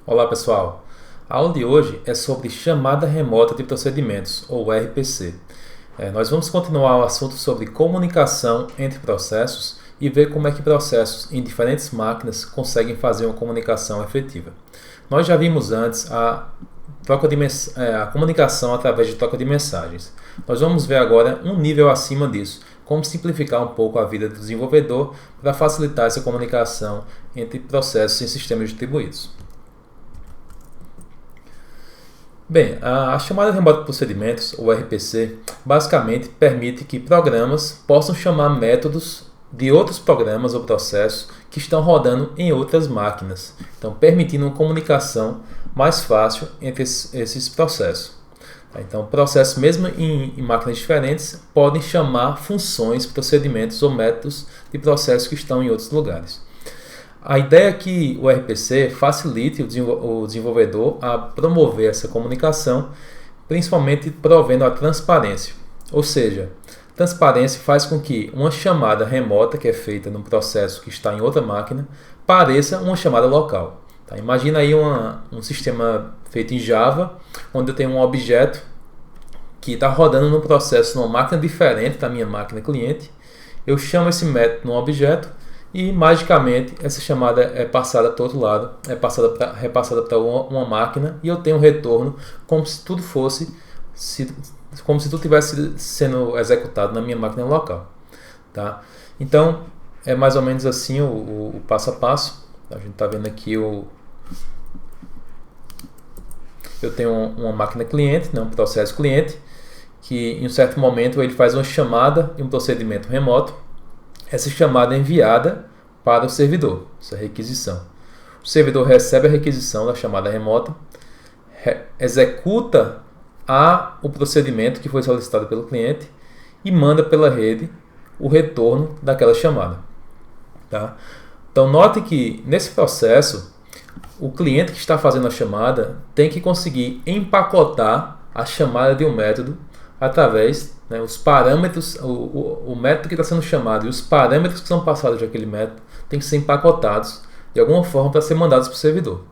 Olá pessoal, a aula de hoje é sobre chamada remota de procedimentos, ou RPC. Nós vamos continuar o assunto sobre comunicação entre processos e ver como é que processos em diferentes máquinas conseguem fazer uma comunicação efetiva. Nós já vimos antes a comunicação através de troca de mensagens. Nós vamos ver agora um nível acima disso, como simplificar um pouco a vida do desenvolvedor para facilitar essa comunicação entre processos em sistemas distribuídos. Bem, a chamada remota de procedimentos, ou RPC, basicamente permite que programas possam chamar métodos de outros programas ou processos que estão rodando em outras máquinas, então permitindo uma comunicação mais fácil entre esses processos. Então, processos mesmo em máquinas diferentes podem chamar funções, procedimentos ou métodos de processos que estão em outros lugares. A ideia é que o RPC facilite o desenvolvedor a promover essa comunicação, principalmente provendo a transparência. Ou seja, transparência faz com que uma chamada remota que é feita num processo que está em outra máquina pareça uma chamada local. Tá? Imagina aí um sistema feito em Java, onde eu tenho um objeto que está rodando num processo numa máquina diferente da minha máquina cliente. Eu chamo esse método num objeto e magicamente essa chamada é passada para o outro lado, repassada para uma máquina e eu tenho um retorno como se tudo como se tudo tivesse sendo executado na minha máquina local. Tá? Então é mais ou menos assim o passo a passo. A gente está vendo aqui eu tenho uma máquina cliente, um processo cliente, que em um certo momento ele faz uma chamada de um procedimento remoto. Essa chamada é enviada para o servidor, essa requisição. O servidor recebe a requisição da chamada remota, executa o procedimento que foi solicitado pelo cliente e manda pela rede o retorno daquela chamada. Tá? Então note que nesse processo, o cliente que está fazendo a chamada tem que conseguir empacotar a chamada de um método através os parâmetros, o método que está sendo chamado e os parâmetros que são passados daquele método têm que ser empacotados de alguma forma para ser mandados para o servidor.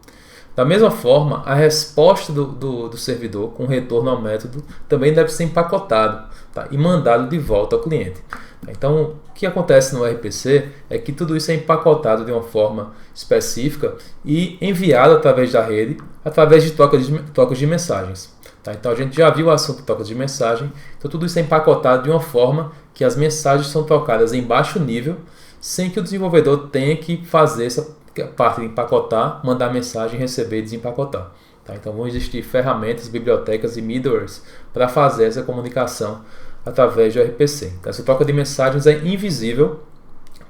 Da mesma forma, a resposta do servidor com retorno ao método também deve ser empacotado, tá? E mandado de volta ao cliente. Então, o que acontece no RPC é que tudo isso é empacotado de uma forma específica e enviado através da rede, através de trocas de mensagens. Tá? Então a gente já viu o assunto de trocas de mensagem, então tudo isso é empacotado de uma forma que as mensagens são trocadas em baixo nível, sem que o desenvolvedor tenha que fazer essa parte de empacotar, mandar mensagem, receber e desempacotar. Tá? Então vão existir ferramentas, bibliotecas e middlewares para fazer essa comunicação através do RPC. Então, essa troca de mensagens é invisível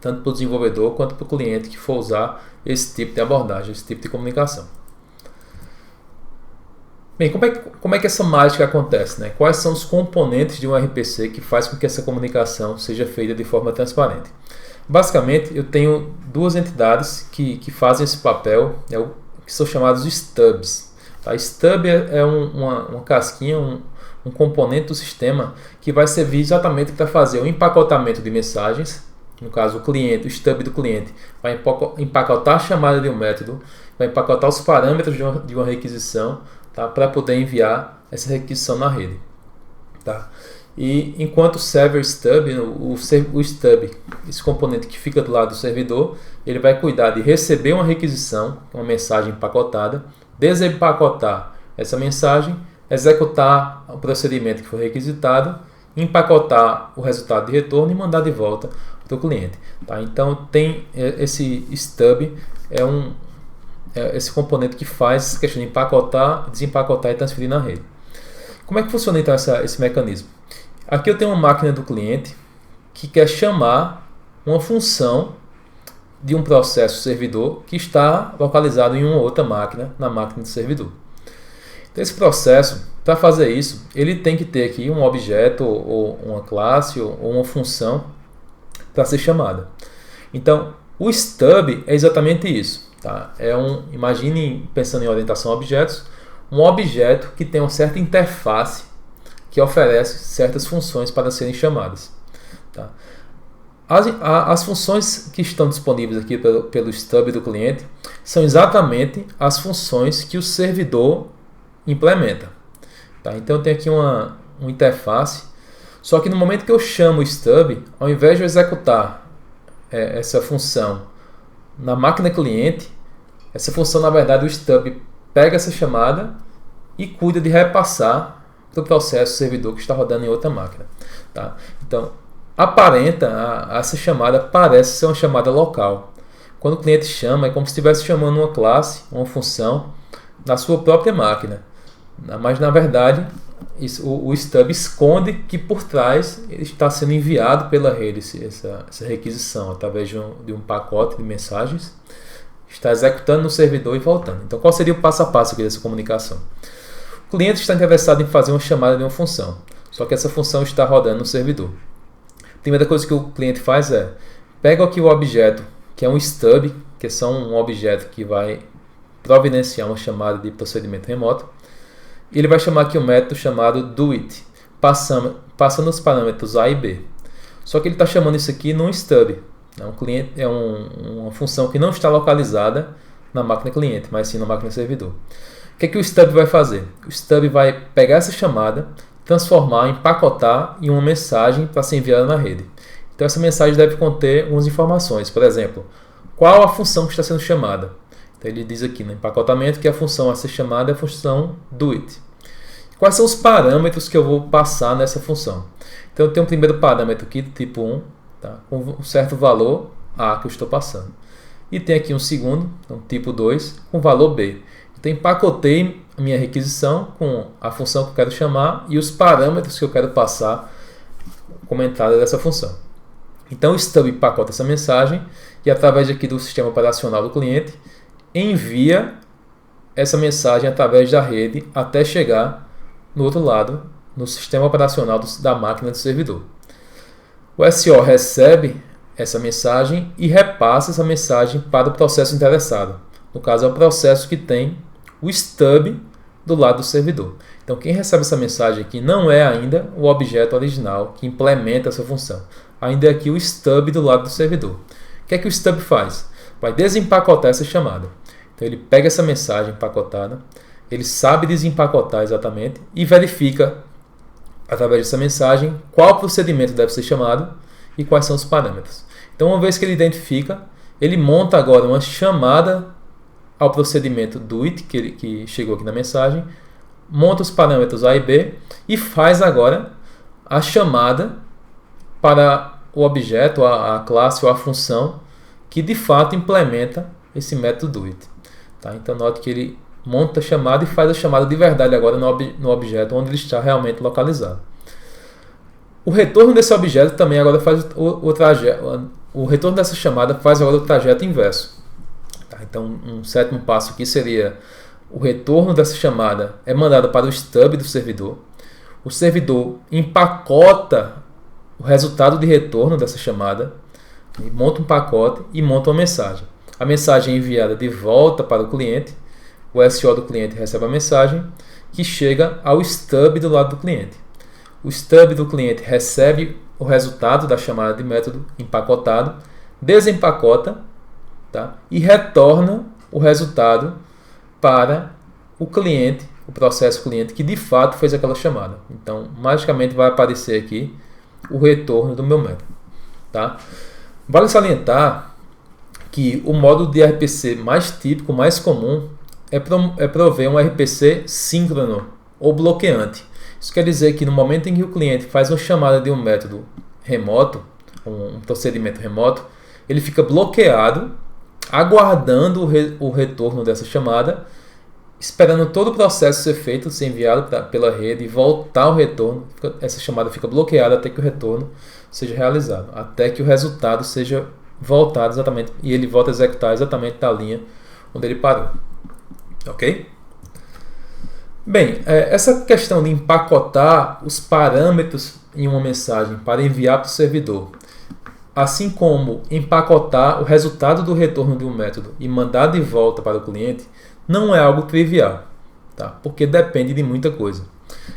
tanto para o desenvolvedor quanto para o cliente que for usar esse tipo de abordagem, esse tipo de comunicação. Bem, como é que essa mágica acontece? Né? Quais são os componentes de um RPC que faz com que essa comunicação seja feita de forma transparente? Basicamente, eu tenho duas entidades que fazem esse papel, que são chamados stubs. Tá? Stub é uma casquinha, um componente do sistema que vai servir exatamente para fazer o empacotamento de mensagens. No caso, o stub do cliente vai empacotar a chamada de um método, vai empacotar os parâmetros de uma requisição, tá? Para poder enviar essa requisição na rede. Tá? E enquanto o server stub, o stub, esse componente que fica do lado do servidor, ele vai cuidar de receber uma requisição, uma mensagem empacotada, desempacotar essa mensagem, executar o procedimento que foi requisitado, empacotar o resultado de retorno e mandar de volta para o cliente. Tá? Então tem esse stub, esse componente que faz essa questão de empacotar, desempacotar e transferir na rede. Como é que funciona então esse mecanismo? Aqui eu tenho uma máquina do cliente que quer chamar uma função de um processo servidor que está localizado em uma outra máquina, na máquina do servidor. Então, esse processo, para fazer isso, ele tem que ter aqui um objeto, ou uma classe, ou uma função para ser chamada. Então, o stub é exatamente isso. Tá? Imagine, pensando em orientação a objetos, um objeto que tem uma certa interface que oferece certas funções para serem chamadas. Tá? As funções que estão disponíveis aqui pelo stub do cliente são exatamente as funções que o servidor implementa. Tá? Então eu tenho aqui uma interface, só que no momento que eu chamo o stub, ao invés de eu executar essa função na máquina cliente, essa função, na verdade, o stub pega essa chamada e cuida de repassar para o processo servidor que está rodando em outra máquina. Tá? Então, essa chamada parece ser uma chamada local. Quando o cliente chama, é como se estivesse chamando uma classe, uma função, na sua própria máquina. Mas, na verdade, o stub esconde que por trás ele está sendo enviado pela rede essa requisição através de um pacote de mensagens. Está executando no servidor e voltando. Então, qual seria o passo a passo aqui dessa comunicação? O cliente está interessado em fazer uma chamada de uma função, só que essa função está rodando no servidor. A primeira coisa que o cliente faz é pega aqui o objeto, que é um stub, que é só um objeto que vai providenciar uma chamada de procedimento remoto. E ele vai chamar aqui um método chamado doIt, passando os parâmetros A e B. Só que ele está chamando isso aqui num stub. É uma função que não está localizada na máquina cliente, mas sim na máquina servidor. O que o stub vai fazer? O stub vai pegar essa chamada, transformar, empacotar em uma mensagem para ser enviada na rede. Então essa mensagem deve conter algumas informações. Por exemplo, qual a função que está sendo chamada? Então ele diz aqui no empacotamento que a função a ser chamada é a função doIt. Quais são os parâmetros que eu vou passar nessa função? Então eu tenho um primeiro parâmetro aqui do tipo 1, tá? Com um certo valor A que eu estou passando. E tem aqui um segundo, então, tipo 2, com valor B. Então empacotei a minha requisição com a função que eu quero chamar e os parâmetros que eu quero passar como entrada dessa função. Então o stub empacota essa mensagem e através aqui do sistema operacional do cliente envia essa mensagem através da rede até chegar no outro lado, no sistema operacional da máquina do servidor. O SO recebe essa mensagem e repassa essa mensagem para o processo interessado. No caso, é o processo que tem o stub do lado do servidor. Então, quem recebe essa mensagem aqui não é ainda o objeto original que implementa essa função. Ainda é aqui o stub do lado do servidor. O que é que o stub faz? Vai desempacotar essa chamada. Então, ele pega essa mensagem empacotada, ele sabe desempacotar exatamente e verifica, através dessa mensagem, qual procedimento deve ser chamado e quais são os parâmetros. Então, uma vez que ele identifica, ele monta agora uma chamada ao procedimento doIt, que chegou aqui na mensagem, monta os parâmetros A e B e faz agora a chamada para o objeto, a classe ou a função que de fato implementa esse método doIt. Tá? Então, note que ele monta a chamada e faz a chamada de verdade agora no objeto onde ele está realmente localizado. O retorno desse objeto também agora faz o trajeto. O retorno dessa chamada faz agora o trajeto inverso. Tá? Então, um sétimo passo aqui seria o retorno dessa chamada é mandado para o stub do servidor. O servidor empacota o resultado de retorno dessa chamada, monta um pacote e monta uma mensagem. A mensagem é enviada de volta para o cliente. O SO do cliente recebe a mensagem que chega ao stub do lado do cliente. O stub do cliente recebe o resultado da chamada de método empacotado, desempacota, tá? E retorna o resultado para o cliente, o processo cliente que de fato fez aquela chamada. Então, magicamente vai aparecer aqui o retorno do meu método. Tá? Vale salientar que o módulo de RPC mais típico, mais comum, é prover um RPC síncrono ou bloqueante. Isso quer dizer que no momento em que o cliente faz uma chamada de um método remoto, um procedimento remoto, ele fica bloqueado, aguardando o retorno dessa chamada, esperando todo o processo ser feito, ser enviado pela rede e voltar ao retorno. Essa chamada fica bloqueada até que o retorno seja realizado, até que o resultado seja voltado exatamente e ele volta a executar exatamente da linha onde ele parou. Ok? Bem, essa questão de empacotar os parâmetros em uma mensagem para enviar para o servidor, assim como empacotar o resultado do retorno de um método e mandar de volta para o cliente, não é algo trivial, tá? Porque depende de muita coisa.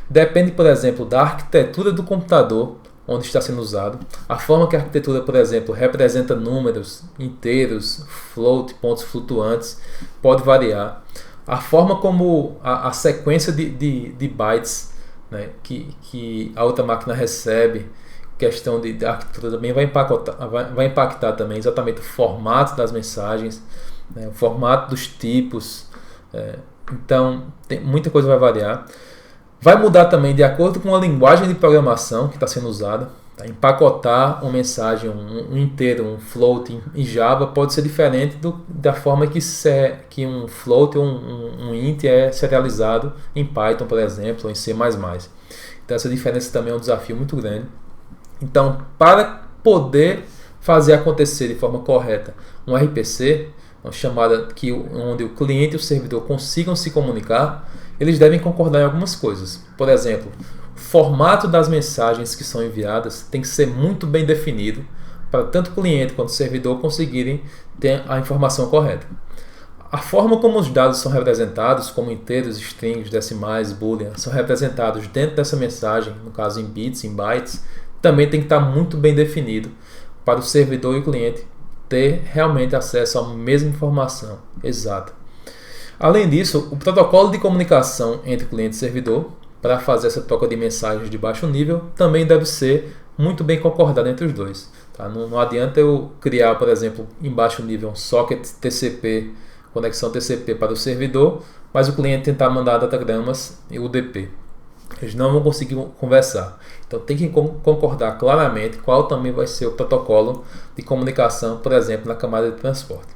Depende, por exemplo, da arquitetura do computador onde está sendo usado, a forma que a arquitetura, por exemplo, representa números inteiros, float, pontos flutuantes, pode variar. A forma como a sequência de bytes, né, que a outra máquina recebe, questão de arquitetura também vai impactar também exatamente o formato das mensagens, né, o formato dos tipos. Então, muita coisa vai variar. Vai mudar também de acordo com a linguagem de programação que está sendo usada. Tá? Empacotar uma mensagem, um inteiro, um float em Java pode ser diferente da forma que um float ou um int é serializado em Python, por exemplo, ou em C++. Então essa diferença também é um desafio muito grande. Então, para poder fazer acontecer de forma correta um RPC, uma chamada onde o cliente e o servidor consigam se comunicar, eles devem concordar em algumas coisas. Por exemplo, o formato das mensagens que são enviadas tem que ser muito bem definido para tanto o cliente quanto o servidor conseguirem ter a informação correta. A forma como os dados são representados, como inteiros, strings, decimais, boolean, são representados dentro dessa mensagem, no caso em bits, em bytes, também tem que estar muito bem definido para o servidor e o cliente ter realmente acesso à mesma informação exata. Além disso, o protocolo de comunicação entre cliente e servidor, para fazer essa troca de mensagens de baixo nível, também deve ser muito bem concordado entre os dois. Tá? Não adianta eu criar, por exemplo, em baixo nível um socket TCP, conexão TCP para o servidor, mas o cliente tentar mandar datagramas e UDP. Eles não vão conseguir conversar. Então tem que concordar claramente qual também vai ser o protocolo de comunicação, por exemplo, na camada de transporte.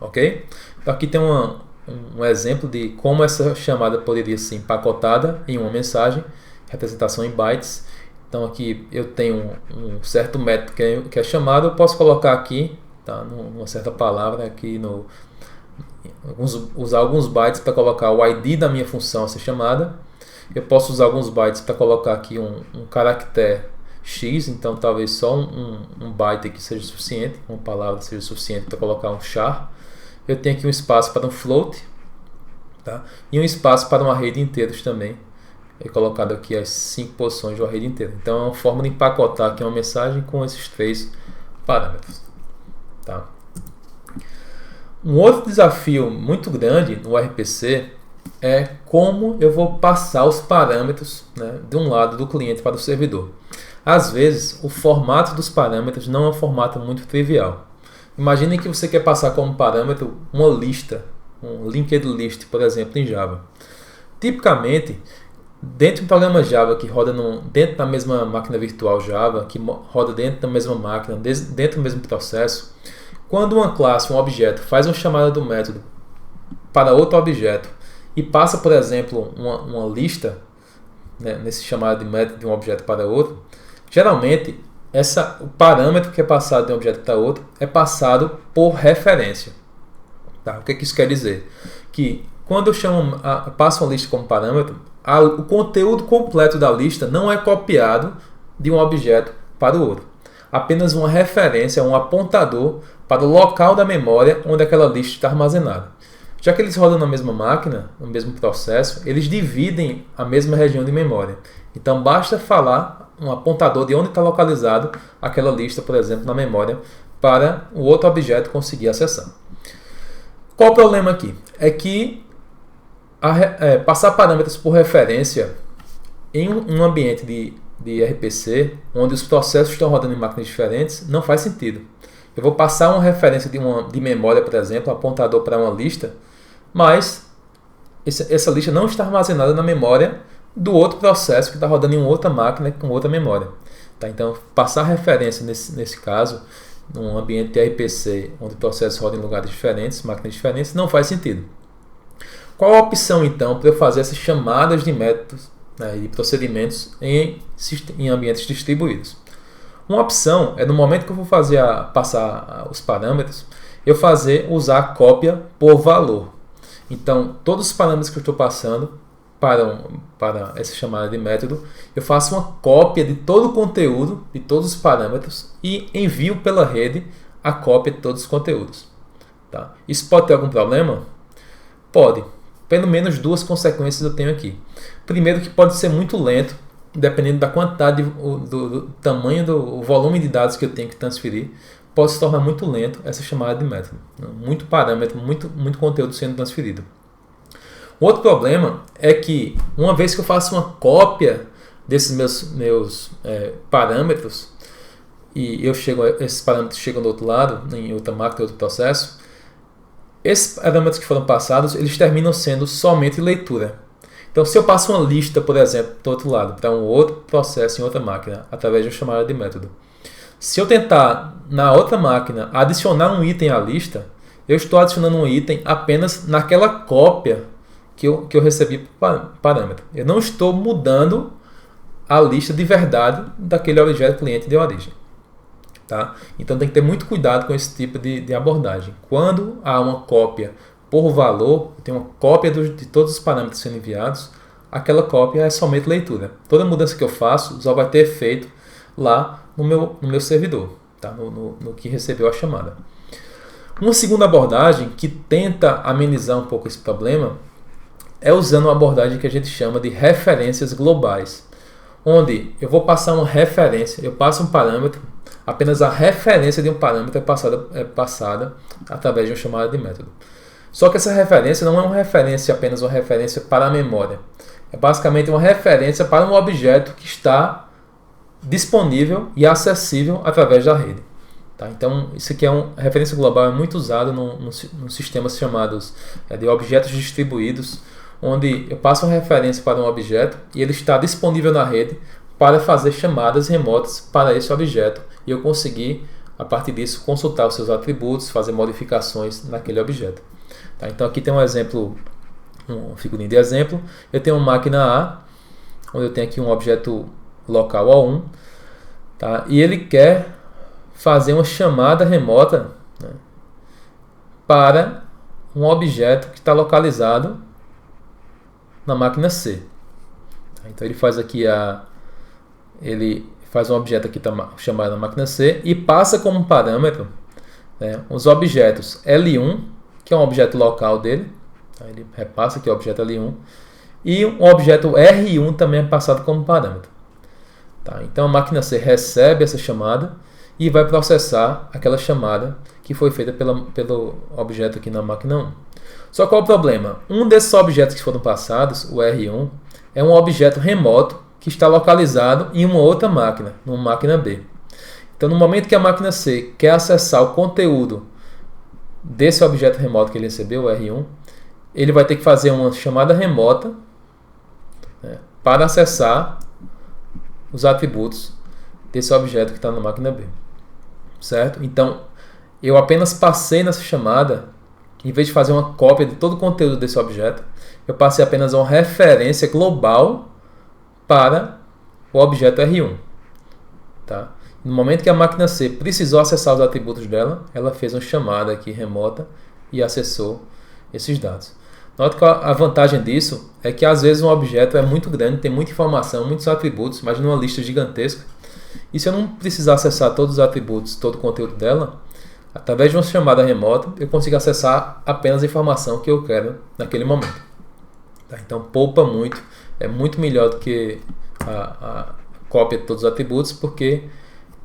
Ok? Então aqui tem um exemplo de como essa chamada poderia ser empacotada em uma mensagem, representação em bytes. Então aqui eu tenho um certo método que é chamado, eu posso colocar aqui, tá, numa certa palavra, aqui usar alguns bytes para colocar o ID da minha função a ser chamada. Eu posso usar alguns bytes para colocar aqui um caractere X, então talvez só um byte aqui seja suficiente, uma palavra seja suficiente para colocar um char. Eu tenho aqui um espaço para um float, tá? E um espaço para um array de inteiros também. É colocado aqui as 5 posições do array de inteiros. Então é uma forma de empacotar aqui uma mensagem com esses 3 parâmetros. Tá? Um outro desafio muito grande no RPC é como eu vou passar os parâmetros, né, de um lado do cliente para o servidor. Às vezes, o formato dos parâmetros não é um formato muito trivial. Imagine que você quer passar como parâmetro uma lista, um linked list, por exemplo, em Java. Tipicamente, dentro de um programa Java que roda dentro da mesma máquina virtual Java, que roda dentro da mesma máquina, dentro do mesmo processo, quando uma classe, um objeto, faz uma chamada do método para outro objeto e passa, por exemplo, uma lista, né, nesse chamado de método de um objeto para outro, geralmente o parâmetro que é passado de um objeto para outro é passado por referência. Tá? O que isso quer dizer? Que quando eu passo uma lista como parâmetro, o conteúdo completo da lista não é copiado de um objeto para o outro. Apenas uma referência, um apontador para o local da memória onde aquela lista está armazenada. Já que eles rodam na mesma máquina, no mesmo processo, eles dividem a mesma região de memória. Então basta falar um apontador de onde está localizado aquela lista, por exemplo, na memória, para o outro objeto conseguir acessar. Qual o problema aqui? É que passar parâmetros por referência em um ambiente de RPC, onde os processos estão rodando em máquinas diferentes, não faz sentido. Eu vou passar uma referência de memória, por exemplo, um apontador para uma lista, mas essa lista não está armazenada na memória do outro processo que está rodando em uma outra máquina com outra memória. Tá? Então, passar referência nesse caso, num ambiente de RPC, onde processos rodam em lugares diferentes, máquinas diferentes, não faz sentido. Qual a opção, então, para eu fazer essas chamadas de métodos, né, e procedimentos em ambientes distribuídos? Uma opção é, no momento que eu vou passar os parâmetros, eu usar a cópia por valor. Então, todos os parâmetros que eu estou passando para essa chamada de método, eu faço uma cópia de todo o conteúdo, de todos os parâmetros, e envio pela rede a cópia de todos os conteúdos. Tá? Isso pode ter algum problema? Pode. Pelo menos 2 consequências eu tenho aqui. Primeiro, que pode ser muito lento dependendo da quantidade, do tamanho, do volume de dados que eu tenho que transferir, pode se tornar muito lento essa chamada de método. Muito parâmetro, muito conteúdo sendo transferido. Outro problema é que, uma vez que eu faço uma cópia desses meus parâmetros, e esses parâmetros chegam do outro lado, em outra máquina, em outro processo, esses parâmetros que foram passados, eles terminam sendo somente leitura. Então, se eu passo uma lista, por exemplo, do outro lado, para um outro processo em outra máquina, através de uma chamada de método, se eu tentar, na outra máquina, adicionar um item à lista, eu estou adicionando um item apenas naquela cópia que eu recebi por parâmetro. Eu não estou mudando a lista de verdade daquele objeto cliente de origem. Tá? Então tem que ter muito cuidado com esse tipo de abordagem. Quando há uma cópia por valor, tem uma cópia de todos os parâmetros sendo enviados, aquela cópia é somente leitura. Toda mudança que eu faço só vai ter efeito lá no meu servidor, tá? no que recebeu a chamada. Uma segunda abordagem que tenta amenizar um pouco esse problema é usando uma abordagem que a gente chama de referências globais, onde eu vou passar uma referência, eu passo um parâmetro, apenas a referência de um parâmetro é passada através de uma chamada de método. Só que essa referência não é uma referência apenas uma referência para a memória, é basicamente uma referência para um objeto que está disponível e acessível através da rede. Tá? Então, isso aqui referência global é muito usado nos sistemas chamados de objetos distribuídos, onde eu passo uma referência para um objeto e ele está disponível na rede para fazer chamadas remotas para esse objeto e eu conseguir, a partir disso, consultar os seus atributos, fazer modificações naquele objeto. Tá? Então aqui tem um exemplo, uma figurinha de exemplo. Eu tenho uma máquina A, onde eu tenho aqui um objeto local O1, tá? E ele quer fazer uma chamada remota, né, para um objeto que está localizado na máquina C. Então ele faz aqui um objeto aqui chamado na máquina C e passa como parâmetro, né, os objetos L1, que é um objeto local dele, tá? Ele repassa aqui o objeto L1, e um objeto R1 também é passado como parâmetro. Tá? Então a máquina C recebe essa chamada e vai processar aquela chamada que foi feita pelo objeto aqui na máquina 1. Só qual é o problema? Um desses objetos que foram passados, o R1, é um objeto remoto que está localizado em uma outra máquina, numa máquina B. Então, no momento que a máquina C quer acessar o conteúdo desse objeto remoto que ele recebeu, o R1, ele vai ter que fazer uma chamada remota, né, para acessar os atributos desse objeto que está na máquina B. Certo? Então, eu apenas passei nessa chamada, em vez de fazer uma cópia de todo o conteúdo desse objeto, eu passei apenas uma referência global para o objeto R1. Tá? No momento que a máquina C precisou acessar os atributos dela, ela fez uma chamada aqui remota e acessou esses dados. Note que a vantagem disso é que às vezes um objeto é muito grande, tem muita informação, muitos atributos, imagina uma lista gigantesca. E se eu não precisar acessar todos os atributos, todo o conteúdo dela, através de uma chamada remota, eu consigo acessar apenas a informação que eu quero naquele momento. Tá? Então poupa muito, é muito melhor do que a cópia de todos os atributos, porque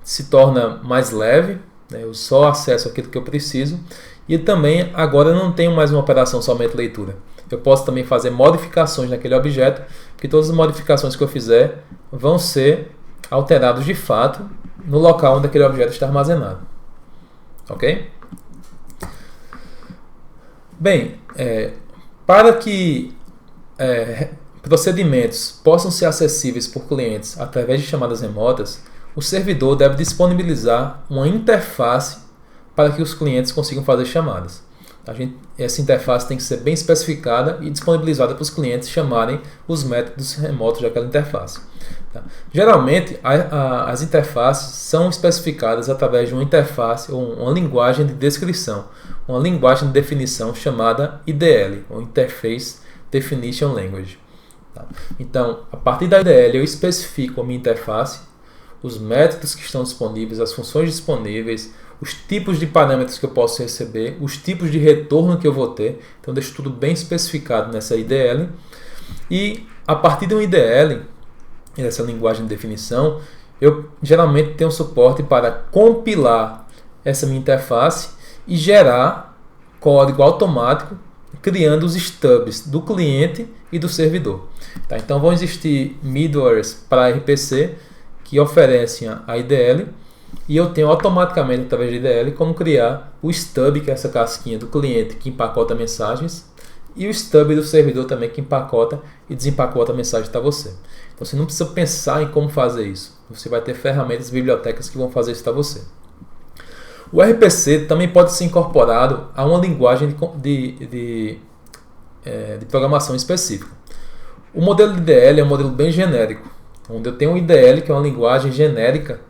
se torna mais leve, né? Eu só acesso aquilo que eu preciso, e também agora eu não tenho mais uma operação somente leitura. Eu posso também fazer modificações naquele objeto, porque todas as modificações que eu fizer vão ser alteradas de fato no local onde aquele objeto está armazenado. Ok? Bem, para que procedimentos possam ser acessíveis por clientes através de chamadas remotas, o servidor deve disponibilizar uma interface para que os clientes consigam fazer chamadas. Essa interface tem que ser bem especificada e disponibilizada para os clientes chamarem os métodos remotos daquela interface. Tá? Geralmente, as interfaces são especificadas através de uma interface ou uma linguagem de descrição, uma linguagem de definição chamada IDL, ou Interface Definition Language. Tá? Então, a partir da IDL, eu especifico a minha interface, os métodos que estão disponíveis, as funções disponíveis, os tipos de parâmetros que eu posso receber, os tipos de retorno que eu vou ter. Então, deixo tudo bem especificado nessa IDL. E, a partir de um IDL, essa linguagem de definição, eu geralmente tenho suporte para compilar essa minha interface e gerar código automático, criando os stubs do cliente e do servidor. Tá? Então vão existir middlewares para RPC que oferecem a IDL, e eu tenho automaticamente, através da IDL, como criar o stub, que é essa casquinha do cliente que empacota mensagens, e o stub do servidor também, que empacota e desempacota a mensagem para você. Então você não precisa pensar em como fazer isso. Você vai ter ferramentas, bibliotecas que vão fazer isso para você. O RPC também pode ser incorporado a uma linguagem de programação específica. O modelo de IDL é um modelo bem genérico, onde eu tenho um IDL, que é uma linguagem genérica,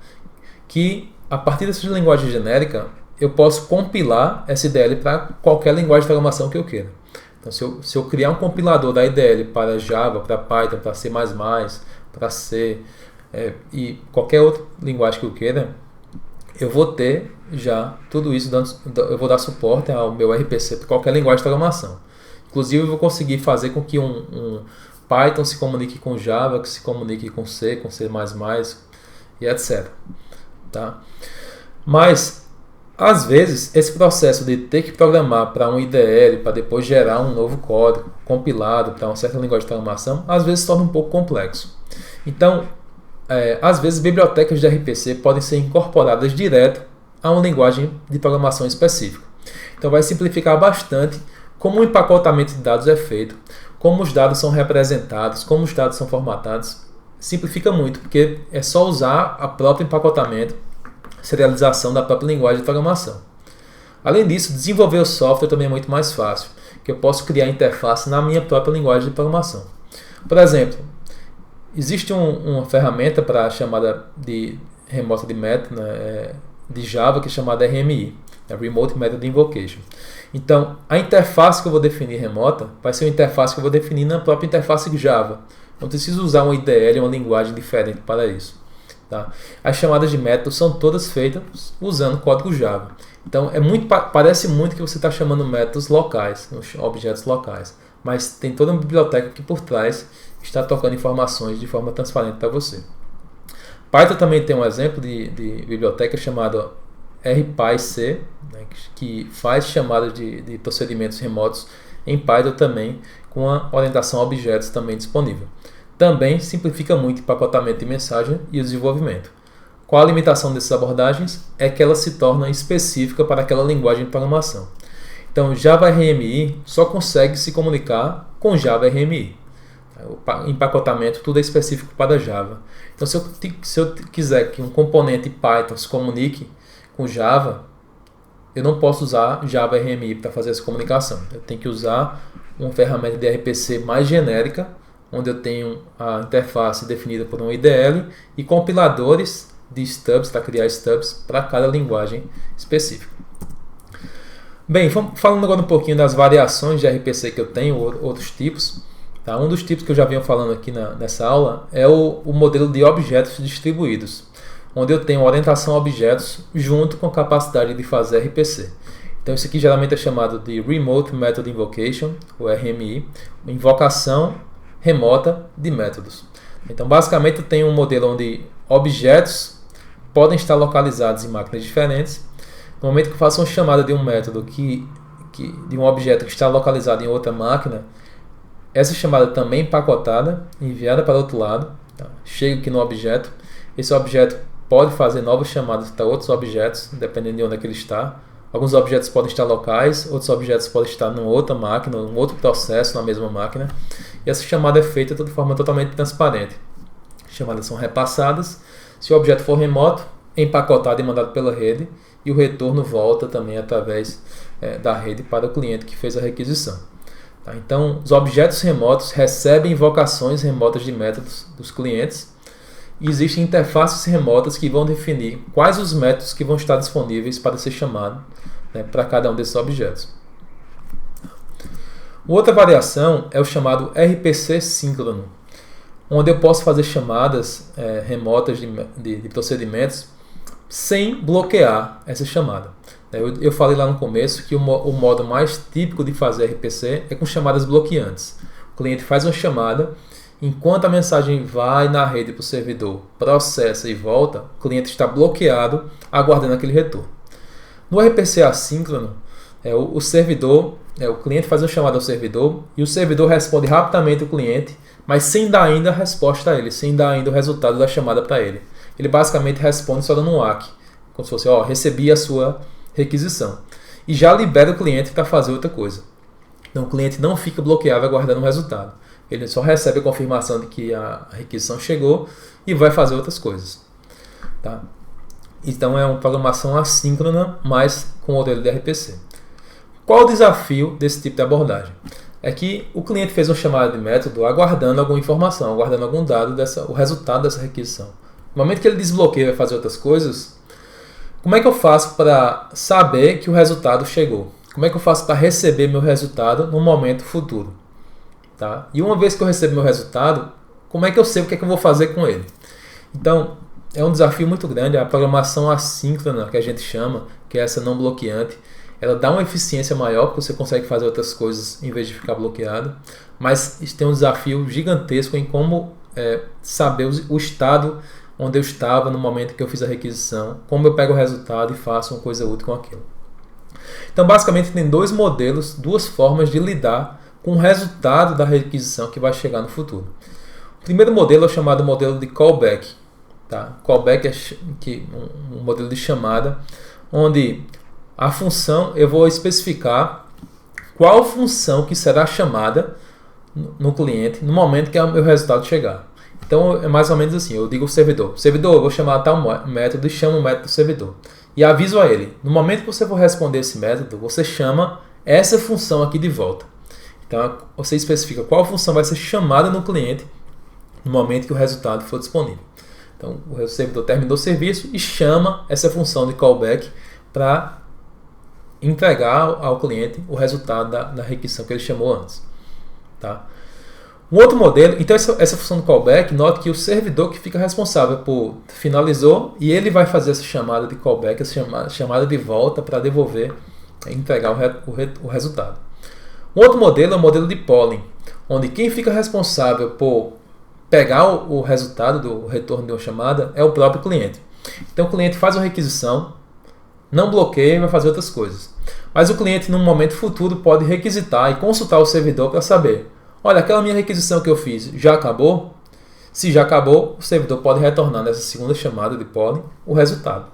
que a partir dessa linguagem genérica eu posso compilar essa IDL para qualquer linguagem de programação que eu queira. Então, se eu criar um compilador da IDL para Java, para Python, para C++, para C e qualquer outra linguagem que eu queira, eu vou ter já tudo isso, eu vou dar suporte ao meu RPC para qualquer linguagem de programação. Inclusive, eu vou conseguir fazer com que um Python se comunique com Java, que se comunique com C e etc. Tá? Mas, às vezes, esse processo de ter que programar para um IDL, para depois gerar um novo código compilado para uma certa linguagem de programação, às vezes se torna um pouco complexo. Então, às vezes, bibliotecas de RPC podem ser incorporadas direto a uma linguagem de programação específica. Então, vai simplificar bastante como o empacotamento de dados é feito, como os dados são representados, como os dados são formatados. Simplifica muito, porque é só usar a própria empacotamento, serialização da própria linguagem de programação. Além disso, desenvolver o software também é muito mais fácil, que eu posso criar interface na minha própria linguagem de programação. Por exemplo, existe uma ferramenta para a chamada de remota de método, de Java, que é chamada RMI, Remote Method Invocation. Então, a interface que eu vou definir remota vai ser uma interface que eu vou definir na própria interface Java. Não preciso usar uma IDL, uma linguagem diferente para isso. Tá? As chamadas de métodos são todas feitas usando código Java. Então, parece muito que você está chamando métodos locais, objetos locais. Mas tem toda uma biblioteca que por trás está tocando informações de forma transparente para você. Python também tem um exemplo de biblioteca chamada RPyC, né, que faz chamadas de procedimentos remotos em Python também, com a orientação a objetos também disponível. Também simplifica muito o empacotamento de mensagem e o desenvolvimento. Qual a limitação dessas abordagens? É que ela se torna específica para aquela linguagem de programação. Então, Java RMI só consegue se comunicar com Java RMI. O empacotamento tudo é específico para Java. Então, se eu quiser que um componente Python se comunique com Java, eu não posso usar Java RMI para fazer essa comunicação. Eu tenho que usar uma ferramenta de RPC mais genérica, onde eu tenho a interface definida por um IDL e compiladores de stubs, para criar stubs para cada linguagem específica. Bem, falando agora um pouquinho das variações de RPC que eu tenho, outros tipos. Tá? Um dos tipos que eu já venho falando aqui nessa aula é o modelo de objetos distribuídos, onde eu tenho orientação a objetos junto com a capacidade de fazer RPC. Então isso aqui geralmente é chamado de Remote Method Invocation, ou RMI, invocação remota de métodos. Então basicamente eu tenho um modelo onde objetos podem estar localizados em máquinas diferentes. No momento que eu faço uma chamada de um método de um objeto que está localizado em outra máquina, essa chamada também é empacotada, enviada para o outro lado, tá? Chega aqui no objeto. Esse objeto pode fazer novas chamadas para outros objetos, dependendo de onde é que ele está. Alguns objetos podem estar locais, outros objetos podem estar numa outra máquina, num outro processo na mesma máquina. E essa chamada é feita de forma totalmente transparente. As chamadas são repassadas. Se o objeto for remoto, é empacotado e mandado pela rede, e o retorno volta também através da rede para o cliente que fez a requisição. Tá? Então, os objetos remotos recebem invocações remotas de métodos dos clientes, e existem interfaces remotas que vão definir quais os métodos que vão estar disponíveis para ser chamado, né, para cada um desses objetos. Outra variação é o chamado RPC síncrono, onde eu posso fazer chamadas remotas de procedimentos sem bloquear essa chamada. Eu falei lá no começo que o modo mais típico de fazer RPC é com chamadas bloqueantes. O cliente faz uma chamada enquanto a mensagem vai na rede para o servidor, processa e volta, o cliente está bloqueado aguardando aquele retorno. No RPC assíncrono, o servidor, o cliente faz uma chamada ao servidor e o servidor responde rapidamente ao cliente, mas sem dar ainda a resposta a ele, sem dar ainda o resultado da chamada para ele. Ele basicamente responde só dando um ACK, como se fosse, recebi a sua requisição. E já libera o cliente para fazer outra coisa. Então o cliente não fica bloqueado aguardando o resultado. Ele só recebe a confirmação de que a requisição chegou e vai fazer outras coisas. Tá? Então é uma programação assíncrona, mas com modelo de RPC. Qual o desafio desse tipo de abordagem? É que o cliente fez uma chamada de método aguardando alguma informação, aguardando algum dado, o resultado dessa requisição. No momento que ele desbloqueia e vai fazer outras coisas, como é que eu faço para saber que o resultado chegou? Como é que eu faço para receber meu resultado no momento futuro? Tá? E uma vez que eu recebo meu resultado, como é que eu sei o que é que eu vou fazer com ele? Então, é um desafio muito grande. A programação assíncrona, que a gente chama, que é essa não bloqueante, ela dá uma eficiência maior, porque você consegue fazer outras coisas em vez de ficar bloqueado. Mas isso tem um desafio gigantesco em como saber o estado onde eu estava no momento que eu fiz a requisição, como eu pego o resultado e faço uma coisa útil com aquilo. Então, basicamente, tem dois modelos, duas formas de lidar com o resultado da requisição que vai chegar no futuro. O primeiro modelo é o chamado modelo de callback. Tá? Callback é um modelo de chamada, onde a função, eu vou especificar qual função que será chamada no cliente no momento que o meu resultado chegar. Então é mais ou menos assim, eu digo ao servidor, eu vou chamar tal método e chamo o método do servidor. E aviso a ele, no momento que você for responder esse método, você chama essa função aqui de volta. Então você especifica qual função vai ser chamada no cliente no momento que o resultado for disponível. Então o servidor terminou o serviço e chama essa função de callback para entregar ao cliente o resultado da requisição que ele chamou antes. Tá? Um outro modelo, então essa função do callback, note que o servidor que fica responsável por finalizou e ele vai fazer essa chamada de callback, essa chamada de volta para devolver e entregar o resultado. Um outro modelo é o modelo de polling, onde quem fica responsável por pegar o resultado do retorno de uma chamada é o próprio cliente. Então o cliente faz uma requisição, não bloqueia e vai fazer outras coisas. Mas o cliente, num momento futuro, pode requisitar e consultar o servidor para saber: olha, aquela minha requisição que eu fiz já acabou? Se já acabou, o servidor pode retornar nessa segunda chamada de polling o resultado.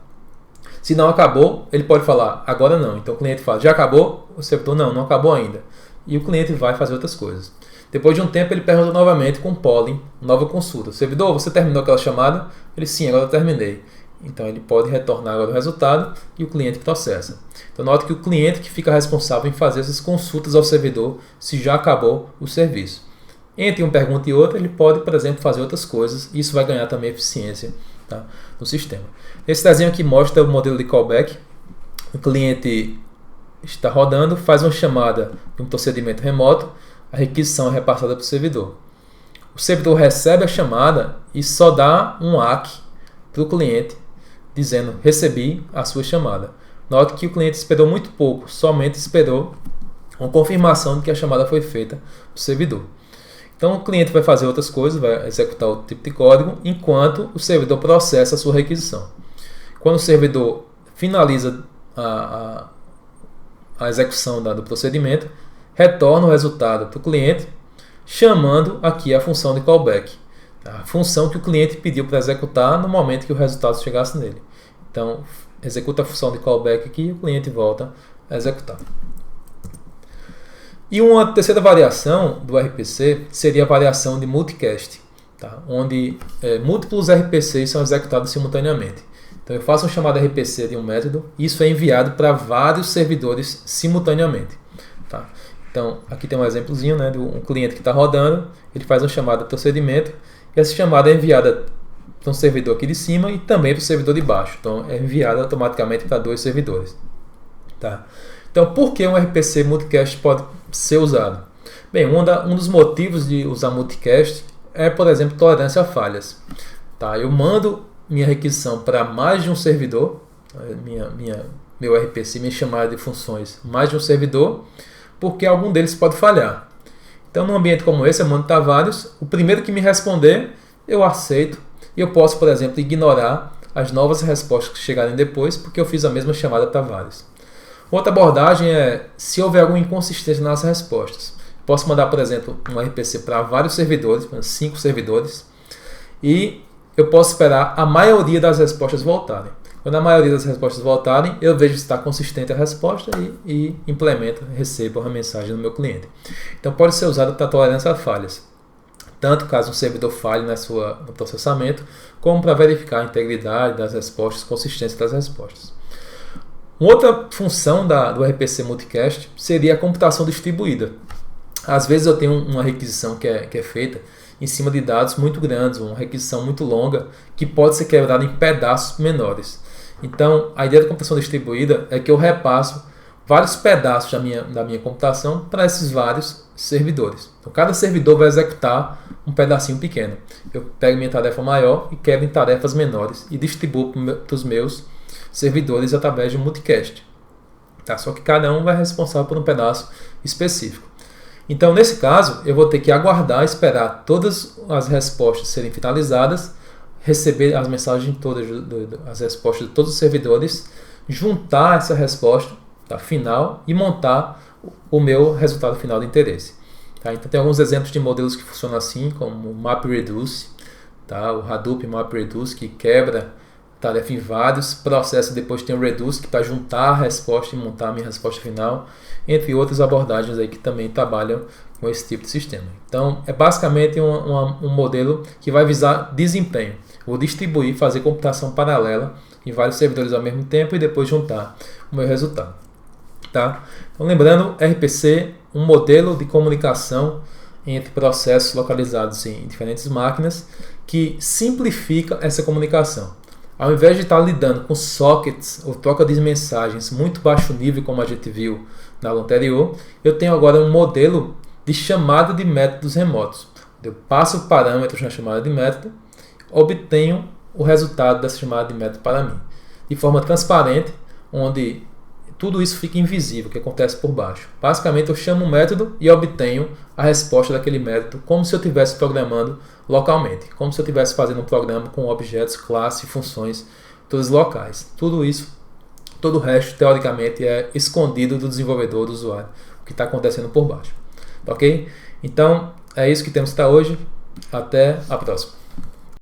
Se não acabou, ele pode falar: agora não. Então o cliente fala: já acabou? O servidor: não acabou ainda. E o cliente vai fazer outras coisas. Depois de um tempo, ele pergunta novamente com polling, nova consulta: servidor, você terminou aquela chamada? Ele: sim, agora eu terminei. Então ele pode retornar agora o resultado e o cliente processa. Então note que o cliente que fica responsável em fazer essas consultas ao servidor se já acabou o serviço. Entre uma pergunta e outra, ele pode, por exemplo, fazer outras coisas e isso vai ganhar também eficiência, tá, no sistema. Esse desenho aqui mostra o modelo de callback. O cliente está rodando, faz uma chamada de um procedimento remoto, a requisição é repassada para o servidor. O servidor recebe a chamada e só dá um ACK para o cliente, dizendo: recebi a sua chamada. Note que o cliente esperou muito pouco, somente esperou uma confirmação de que a chamada foi feita para o servidor. Então o cliente vai fazer outras coisas, vai executar outro tipo de código, enquanto o servidor processa a sua requisição. Quando o servidor finaliza a execução do procedimento, retorna o resultado para o cliente, chamando aqui a função de callback. A função que o cliente pediu para executar no momento que o resultado chegasse nele. Então, executa a função de callback aqui e o cliente volta a executar. E uma terceira variação do RPC seria a variação de multicast, tá? Onde múltiplos RPCs são executados simultaneamente. Então, eu faço uma chamada RPC de um método e isso é enviado para vários servidores simultaneamente. Tá? Então, aqui tem um exemplozinho, né, de um cliente que está rodando, ele faz uma chamada de procedimento e essa chamada é enviada para um servidor aqui de cima e também para o servidor de baixo. Então, é enviada automaticamente para dois servidores. Tá? Então, por que um RPC multicast pode ser usado? Bem, um dos motivos de usar multicast é, por exemplo, tolerância a falhas. Tá? Eu mando minha requisição para mais de um servidor, meu RPC, minha chamada de funções, mais de um servidor, porque algum deles pode falhar. Então, num ambiente como esse, eu mando Tavares, o primeiro que me responder, eu aceito, e eu posso, por exemplo, ignorar as novas respostas que chegarem depois, porque eu fiz a mesma chamada Tavares. Outra abordagem é se houver alguma inconsistência nas respostas. Posso mandar, por exemplo, um RPC para vários servidores, para 5 servidores, e eu posso esperar a maioria das respostas voltarem. Quando a maioria das respostas voltarem, eu vejo se está consistente a resposta e implemento, recebo a mensagem do meu cliente. Então pode ser usado para tolerância a falhas, tanto caso um servidor falhe no processamento, como para verificar a integridade das respostas, consistência das respostas. Uma outra função do RPC Multicast seria a computação distribuída. Às vezes eu tenho uma requisição que é feita em cima de dados muito grandes, uma requisição muito longa, que pode ser quebrada em pedaços menores. Então, a ideia da computação distribuída é que eu repasso vários pedaços da minha computação para esses vários servidores. Então, cada servidor vai executar um pedacinho pequeno. Eu pego minha tarefa maior e quebro em tarefas menores e distribuo para os meus servidores através de um multicast. Tá? Só que cada um vai responsável por um pedaço específico. Então, nesse caso, eu vou ter que aguardar, esperar todas as respostas serem finalizadas, receber as mensagens todas, as respostas de todos os servidores, juntar essa resposta final e montar o meu resultado final de interesse. Tá? Então, tem alguns exemplos de modelos que funcionam assim, como o MapReduce, tá? O Hadoop MapReduce, que quebra tarefa em vários processos, depois tem o Reduce, que para juntar a resposta e montar a minha resposta final, entre outras abordagens aí que também trabalham com esse tipo de sistema. Então, é basicamente um modelo que vai visar desempenho. Vou distribuir, fazer computação paralela em vários servidores ao mesmo tempo e depois juntar o meu resultado. Tá? Então, lembrando, RPC, um modelo de comunicação entre processos localizados em diferentes máquinas que simplifica essa comunicação. Ao invés de estar lidando com sockets ou troca de mensagens muito baixo nível, como a gente viu na aula anterior, eu tenho agora um modelo de chamada de métodos remotos. Eu passo parâmetros na chamada de método, obtenho o resultado dessa chamada de método para mim, de forma transparente, onde tudo isso fica invisível, o que acontece por baixo. Basicamente, eu chamo um método e obtenho a resposta daquele método, como se eu estivesse programando localmente, como se eu estivesse fazendo um programa com objetos, classes, funções, todas locais. Tudo isso, todo o resto, teoricamente, é escondido do desenvolvedor, do usuário, o que está acontecendo por baixo. Ok? Então, é isso que temos para hoje. Até a próxima.